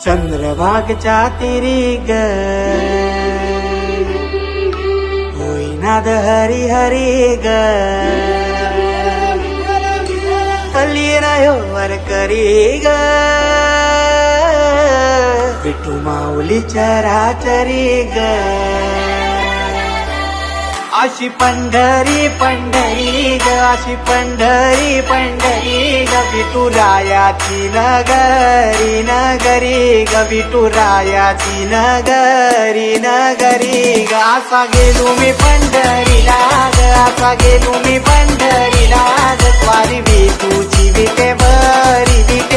चंद्रभागच्या तिरी ग होईनाद हरी हरी ग वर करी ग विठू माऊली चराचरी ग अशी पंढरी पंढरी ग अशी पंढरी पंढरी ग विठुरायाची नगरी नगरी ग विठुरायाची नगरी नगरी ग असा गेलो मी पंढरीला ग असा गेलो मी पंढरीला ग स्वारी विठूची विटे बरी विटे